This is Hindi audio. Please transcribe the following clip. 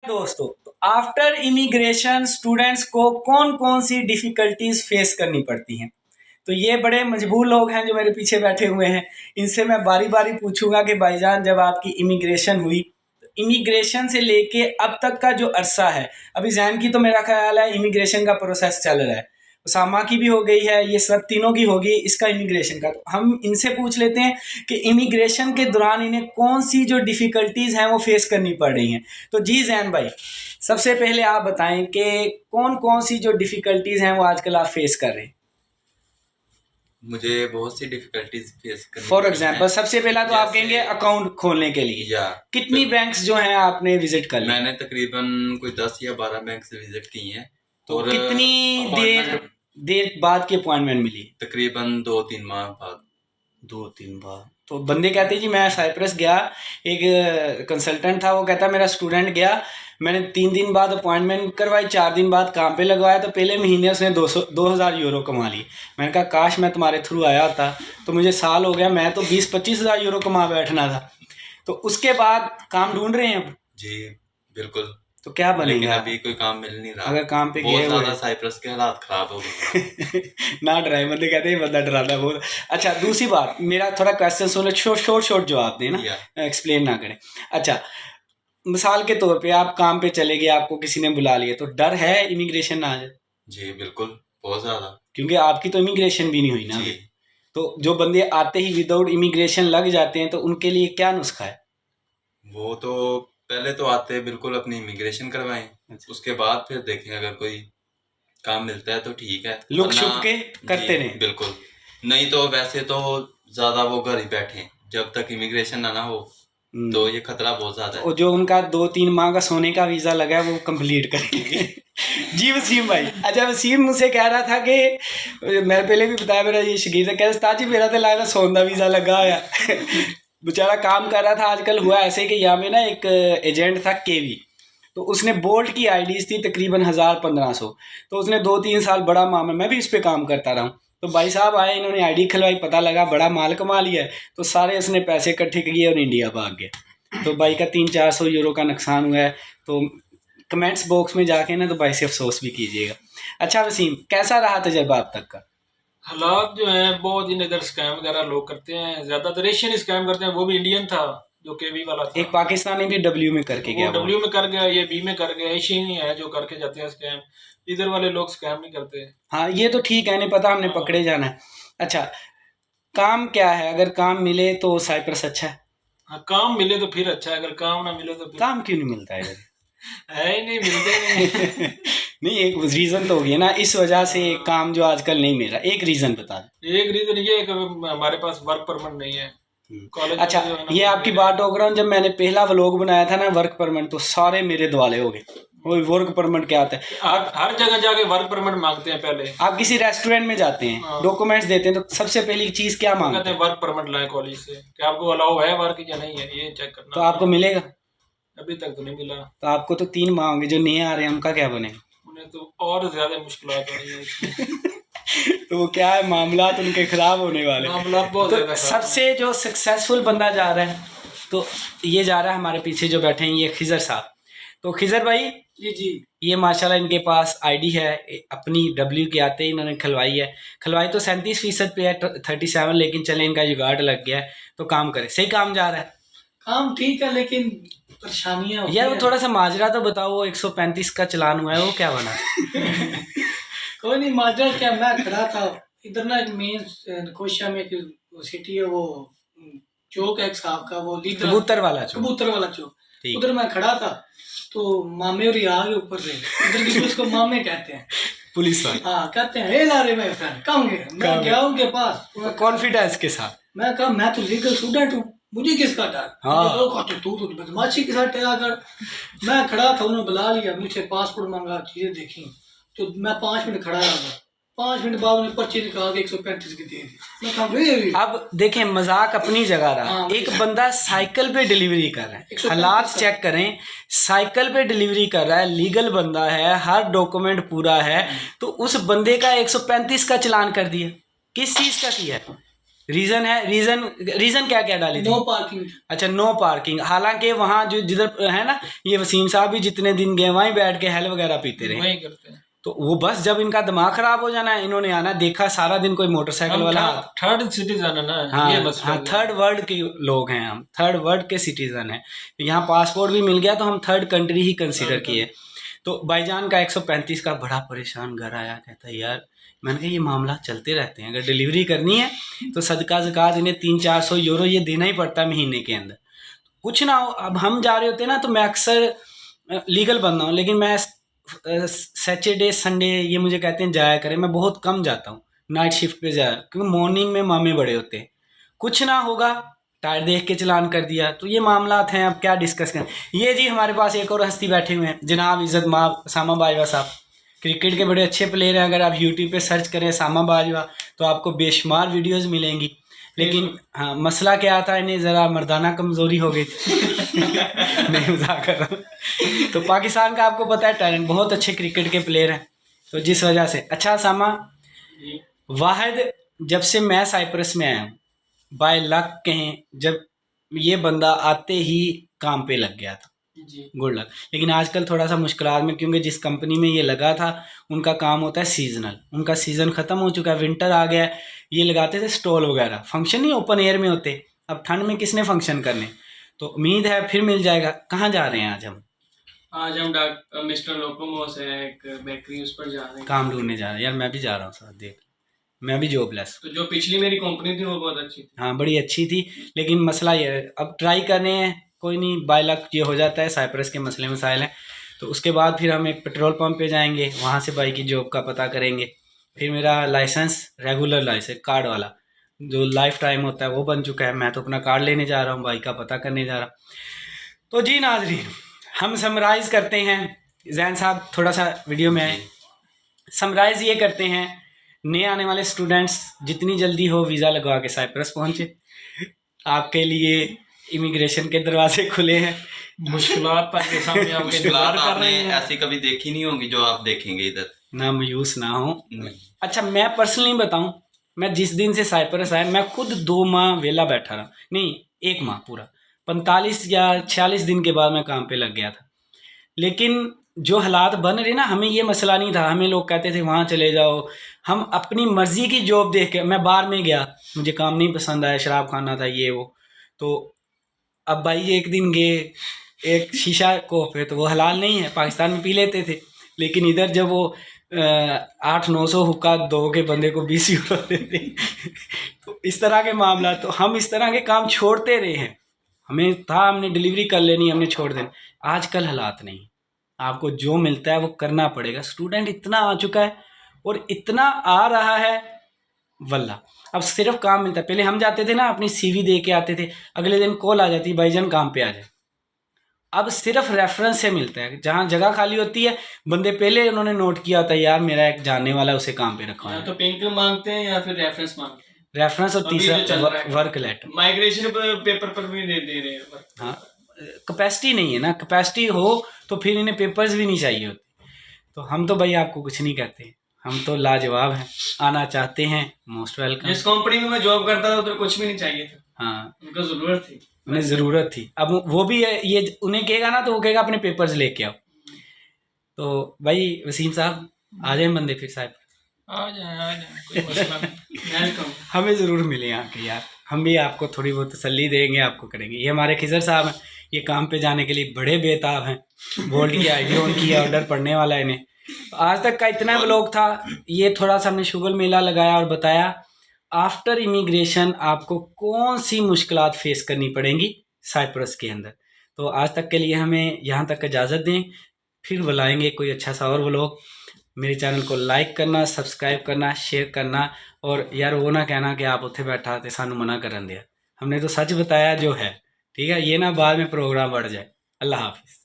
दोस्तों, तो आफ्टर इमिग्रेशन स्टूडेंट्स को कौन कौन सी डिफिकल्टीज फेस करनी पड़ती हैं। तो ये बड़े मजबूर लोग हैं जो मेरे पीछे बैठे हुए हैं। इनसे मैं बारी बारी पूछूंगा कि भाईजान, जब आपकी इमिग्रेशन हुई तो इमिग्रेशन से लेके अब तक का जो अरसा है, अभी जैन की तो मेरा ख्याल है इमिग्रेशन का प्रोसेस चल रहा है, उसामा की भी हो गई है, ये सब तीनों की होगी, इसका इमिग्रेशन का। तो हम इनसे पूछ लेते हैं कि इमिग्रेशन के दौरान इन्हें कौन सी जो डिफ़िकल्टीज़ हैं वो फेस करनी पड़ रही हैं। तो जी जैन भाई, सबसे पहले आप बताएं कि कौन कौन सी जो डिफ़िकल्टीज़ हैं वो आजकल आप फेस कर रहे हैं। मुझे बहुत सी डिफिकल्टीज फेस करनी फॉर पड़ी एग्जाम्पल, हैं। सबसे पहला तो आप जैसे कहेंगे अकाउंट खोलने के लिए या कितनी बैंक्स जो हैं आपने विजिट कर ली? मैंने तकरीबन कोई 10 या 12 बैंक से विजिट की हैं। तो और कितनी अपॉइंटमेंट देर बाद की अपॉइंटमेंट मिली? तकरीबन 2-3 माह बाद। 2-3 बार? तो बंदे कहते हैं जी मैं साइप्रस गया, एक कंसल्टेंट था, वो कहता मेरा स्टूडेंट गया, मैंने 3 दिन बाद अपॉइंटमेंट करवाई, 4 दिन बाद काम पे लगवाया, तो पहले महीने उसने 2000 यूरो कमा ली। मैंने कहा काश मैं तुम्हारे थ्रू आया होता, तो मुझे साल हो गया, मैं तो 20-25 हज़ार यूरो कमा बैठना था। तो उसके बाद काम ढूंढ रहे हैं अब? जी बिल्कुल। तो क्या लेकिन बनेगा अभी कोई काम मिल नहीं रहा। अगर काम पे बहुत गए हुए ज्यादा साइप्रस के हालात खराब हो गए। ना डराए, बंदे कहते हैं बंदा डराता बहुत। अच्छा, दूसरी बात, मेरा थोड़ा क्वेश्चन सुनो, शॉर्ट जवाब दें ना, एक्सप्लेन ना करें। अच्छा, मिसाल के तौर पे आप काम पे चले गए, आपको किसी ने बुला लिया, तो डर है इमिग्रेशन ना आ जाए? जी बिल्कुल, बहुत ज्यादा। क्योंकि आपकी तो इमिग्रेशन भी नहीं हुई ना अभी। तो जो बंदे आते ही विदाउट इमिग्रेशन लग जाते हैं, तो उनके लिए क्या नुस्खा है? वो तो पहले तो आते हैं बिल्कुल अपनी इमिग्रेशन करवाएं। अच्छा। उसके बाद फिर देखें, अगर कोई काम मिलता है तो ठीक है, लुक वरना छुप के करते रहे। बिल्कुल। नहीं तो वैसे तो ज्यादा वो घर ही बैठे, जब तक इमिग्रेशन ना हो तो ये खतरा बहुत ज्यादा है। तो जो उनका 2-3 माह का सोने का वीजा लगा है वो कंप्लीट करेंगे। जी वसीम भाई। अच्छा, वसीम मुझसे कह रहा था कि मैं पहले भी बताया, मेरा ये शकीर है, कह रहा जी मेरा तो लगा सोने का वीजा लगा है। बेचारा काम कर रहा था। आजकल हुआ ऐसे कि यहाँ में ना एक एजेंट था केवी, तो उसने बोल्ट की आईडीज थी तकरीबन 1000-1500, तो उसने 2-3 साल बड़ा मामला, मैं भी इस पर काम करता रहा हूँ, तो भाई साहब आए, इन्होंने आईडी खिलवाई, पता लगा बड़ा माल कमा लिया है, तो सारे उसने पैसे इकट्ठे किए और इंडिया भाग गए। तो भाई का 300-400 यूरो का नुकसान हुआ है। तो कमेंट्स बॉक्स में जाके ना तो भाई से अफसोस भी कीजिएगा। अच्छा वसीम, कैसा रहा तजर्बा अब तक का? हालात जो हैं बहुत, इन इधर स्कैम वगैरह लोग करते हैं, ज्यादातर एशियन स्कैम करते हैं। वो भी इंडियन था जो केवी वाला था, एक पाकिस्तानी भी डब्ल्यू में करके गया, वो डब्ल्यू में कर गया, ये बी में कर गया। एशियन ही है जो करके जाते हैं स्कैम, इधर वाले लोग स्कैम नहीं करते। हाँ ये तो ठीक है, नहीं पता, हमने पकड़े जाना है। अच्छा, काम क्या है? अगर काम मिले तो साइप्रस अच्छा है? हाँ, काम मिले तो फिर अच्छा है, अगर काम ना मिले तो फिर काम क्यों नहीं मिलता है? है ही नहीं, मिलते नहीं। नहीं, एक रीजन तो होगी ना, इस वजह से काम जो आजकल नहीं मिल रहा, एक रीजन बता दो। एक रीजन ये है कि हमारे पास वर्क परमिट नहीं है कॉलेज। अच्छा, ये आपकी बात हो रहा हूँ, जब मैंने पहला व्लॉग बनाया था ना वर्क परमिट, तो सारे मेरे दुआले हो गए, वो वर्क परमिट क्या आता है। हर जगह जाके वर्क परमिट मांगते हैं। पहले आप किसी रेस्टोरेंट में जाते हैं, डॉक्यूमेंट्स देते हैं, तो सबसे पहली चीज क्या मांगते हैं? वर्क परमिट लाए कॉलेज से, कि आपको अलाउ है वर्क या नहीं है, ये चेक करना। तो आपको मिलेगा? अभी तक तो नहीं मिला। तो आपको तो 3 माह होंगे, जो नए आ रहे हैं उनका क्या बनेगा? उन्हें तो और ज्यादा मुश्किल हो रही है। तो वो क्या है, मामला उनके खराब होने वाले। तो सबसे जो सक्सेसफुल बंदा जा रहा है, तो ये जा रहा है हमारे पीछे जो बैठे हैं, ये खिजर साहब। तो खिजर भाई जी, ये माशाल्लाह इनके पास आईडी है, अपनी डब्ल्यू के आते ही इन्होंने खलवाई है। खलवाई तो 37% पे है, 37, लेकिन चले इनका जुगाड़ लग गया है, तो काम करे। सही काम जा रहा है? काम ठीक है, लेकिन परेशानियां यार वो थोड़ा सा माजरा तो बताओ, वो 135 का चलान हुआ है, वो क्या बना? कोई नहीं, माजरा क्या, मैं खड़ा था इधर ना, मेन कोशिया में सिटी है, वो चौक है साहब का, वो कबूतर वाला चौक, उधर मैं खड़ा था, तो मामे और आ गए ऊपर से, उधर की उसको मामे कहते हैं, पुलिस वाले। हाँ, कहते हैं हे लारे मेरे फ्रेंड कम गए। मैं गया उनके पास कॉन्फिडेंस के साथ, मैं कहा मैं तो लीगल स्टूडेंट हूँ, मुझे किसका डर। हाँ। लोग कहते तू तो बदमाशी के साथ टहला कर। मैं खड़ा था, उन्होंने बुला लिया, मुझसे पासपोर्ट मांगा, चीजें देखी, तो मैं 5 मिनट खड़ा रहा। 5 मिनट बाद उन्हें पर्ची निकाल के 135 की दे दी। मैं कहा अब देखें, मजाक अपनी जगह रहा, एक बंदा साइकिल पे डिलीवरी कर रहा है, हालात चेक करें, साइकिल पे डिलीवरी कर रहा है, लीगल बंदा है, हर डॉक्यूमेंट पूरा है, तो उस बंदे का 135 का चलान कर दिया, किस चीज का किया है? रीजन है, रीजन क्या क्या डाली थी? No parking. अच्छा, नो पार्किंग। हालांकि वहाँ जो जिधर है ना, ये वसीम साहब भी जितने दिन गए वहीं बैठ के हेल वगैरह पीते रहे। वही करते हैं। तो वो बस जब इनका दिमाग खराब हो जाना है, इन्होंने आना, देखा सारा दिन कोई मोटरसाइकिल वाला। थर्ड सिटीजन है ना, हाँ, ये मसला हाँ, है। थर्ड वर्ल्ड के लोग हैं हम, थर्ड वर्ल्ड के सिटीजन हैं। यहाँ पासपोर्ट भी मिल गया तो हम थर्ड कंट्री ही कंसीडर किए। तो भाईजान का 135 का बड़ा परेशान घर आया, कहता है यार, मैंने कहा ये मामला चलते रहते हैं, अगर डिलीवरी करनी है तो सदका ज़कात इन्हें 300-400 यूरो ये देना ही पड़ता है महीने के अंदर। कुछ ना हो, अब हम जा रहे होते ना तो मैं अक्सर लीगल बंदा हूँ, लेकिन मैं सैटरडे संडे ये मुझे कहते हैं जाया करें, मैं बहुत कम जाता हूँ नाइट शिफ्ट पे जाया, क्योंकि मॉर्निंग में मामे बड़े होते हैं। कुछ ना होगा, टायर देख के चलान कर दिया, तो ये मामलात हैं। अब क्या डिस्कस करें। ये जी हमारे पास एक और हस्ती बैठे हुए हैं, जनाब इज़्ज़त माब सामा बाजवा साहब, क्रिकेट के बड़े अच्छे प्लेयर हैं। अगर आप यूट्यूब पे सर्च करें सामा बाजवा तो आपको बेशुमार वीडियोस मिलेंगी। लेकिन हाँ, मसला क्या था, इन्हें ज़रा मर्दाना कमज़ोरी हो गई थी। नहीं, मजाक कर रहा हूँ। तो पाकिस्तान का आपको पता है टैलेंट, बहुत अच्छे क्रिकेट के प्लेयर हैं, तो जिस वजह से। अच्छा सामा, वाहिद जब से मैं साइप्रस में आया हूँ, बाय लक कहें, जब ये बंदा आते ही काम पे लग गया था, गुड लक। लेकिन आजकल थोड़ा सा मुश्किलात में, क्योंकि जिस कंपनी में ये लगा था उनका काम होता है सीजनल, उनका सीज़न ख़त्म हो चुका है, विंटर आ गया है। ये लगाते थे स्टॉल वगैरह, फंक्शन नहीं ओपन एयर में होते, अब ठंड में किसने फंक्शन करने। तो उम्मीद है फिर मिल जाएगा। कहाँ जा रहे हैं आज हम? आज हम मिस्टर लोकोमोस है एक बेकरी, उस पर जा रहे हैं, काम ढूंढने जा रहे हैं। यार मैं भी जा रहा हूँ साथ, देख मैं भी जॉबलेस। तो जो पिछली मेरी कंपनी थी वो बहुत अच्छी थी। हाँ, बड़ी अच्छी थी, लेकिन मसला ये है, अब ट्राई कर रहे हैं, कोई नहीं, बाय लक ये हो जाता है। साइप्रस के मसले मसाइल हैं, तो उसके बाद फिर हम एक पेट्रोल पंप पे जाएंगे, वहाँ से भाई की जॉब का पता करेंगे। फिर मेरा लाइसेंस, रेगुलर लाइसेंस कार्ड वाला जो लाइफ टाइम होता है वो बन चुका है, मैं तो अपना कार्ड लेने जा रहा हूँ, भाई का पता करने जा रहा हूँ। तो जी नाज़रीन, हम समराइज़ करते हैं, जैन साहब थोड़ा सा वीडियो में आए, समराइज़ ये करते हैं, नए आने वाले स्टूडेंट्स जितनी जल्दी हो वीज़ा लगवा के साइप्रस पहुँचे, आपके लिए इमिग्रेशन के दरवाजे खुले हैं। मुश्किलात के सामने आप मुश्किलात आपने ऐसी कभी देखी नहीं होंगी जो आप देखेंगे इधर, ना मायूस ना हो। अच्छा, मैं पर्सनली बताऊं, मैं जिस दिन से साइप्रस आया, मैं खुद 2 माह वेला बैठा रहा, नहीं 1 माह पूरा, 45 या 46 दिन के बाद मैं काम पे लग गया था। लेकिन जो हालात बन रहे ना, हमें ये मसला नहीं था, हमें लोग कहते थे वहाँ चले जाओ, हम अपनी मर्ज़ी की जॉब देख के, मैं बार में गया, मुझे काम नहीं पसंद आया, शराब खाना था ये वो, तो अब भाई एक दिन गए, एक शीशा कोफे, तो वो हलाल नहीं है, पाकिस्तान में पी लेते थे, लेकिन इधर जब वो 800-900 हुक्का दो के बंदे को 20 यूरो देते, तो इस तरह के मामला, तो हम इस तरह के काम छोड़ते रहे हैं। हमें था, हमने डिलीवरी कर लेनी, हमने छोड़ देना। आजकल हालात नहीं, आपको जो मिलता है वो करना पड़ेगा। स्टूडेंट इतना आ चुका है और इतना आ रहा है, वल्ला अब सिर्फ काम मिलता है। पहले हम जाते थे ना, अपनी CV दे के आते थे, अगले दिन कॉल आ जाती, भाईजान काम पे आ जाए। अब सिर्फ रेफरेंस से मिलता है, जहाँ जगह खाली होती है, बंदे पहले उन्होंने नोट किया होता है, यार मेरा एक जानने वाला है, उसे काम पे रखवा। या तो पिंक मांगते हैं या फिर रेफरेंस मांगते हैं, रेफरेंस और तीसरा वर्क लेटर। माइग्रेशन पेपर पर भी दे रहे हैं। हाँ, कैपेसिटी नहीं है ना, कैपेसिटी हो तो फिर इन्हें पेपर्स भी नहीं चाहिए होते। तो हम तो भाई आपको कुछ नहीं कहते, हम तो लाजवाब हैं, आना चाहते हैं मोस्ट वेलकम। जिस कंपनी में मैं जॉब करता था उधर कुछ भी नहीं चाहिए था, हाँ, उनको जरूरत थी, उन्हें ज़रूरत थी। अब वो भी ये उन्हें कहेगा ना, तो वो कहेगा अपने पेपर्स लेके आओ। तो भाई वसीम साहब आ जाए बंदे फिर साहब, आ जाए कोई मसला नहीं, वेलकम। हमें ज़रूर मिले यहाँ के यार, हम भी आपको थोड़ी बहुत तसल्ली देंगे, आपको करेंगे। ये हमारे खिजर साहब हैं, ये काम पे जाने के लिए बड़े बेताब हैं, बोल्ट की ID ऑन की ऑर्डर पड़ने वाला है इन्हें। आज तक का इतना व्लॉग था, ये थोड़ा सा हमने शुगर मेला लगाया और बताया आफ्टर इमिग्रेशन आपको कौन सी मुश्किलात फेस करनी पड़ेंगी साइप्रस के अंदर। तो आज तक के लिए हमें यहाँ तक इजाज़त दें, फिर बुलाएंगे कोई अच्छा सा और व्लॉग। मेरे चैनल को लाइक करना, सब्सक्राइब करना, शेयर करना, और यार वो ना कहना कि आप उत्थे बैठा थे सानू मना करन दिया, हमने तो सच बताया जो है, ठीक है, ये ना बाद में प्रोग्राम बढ़ जाए। अल्लाह हाफिज़।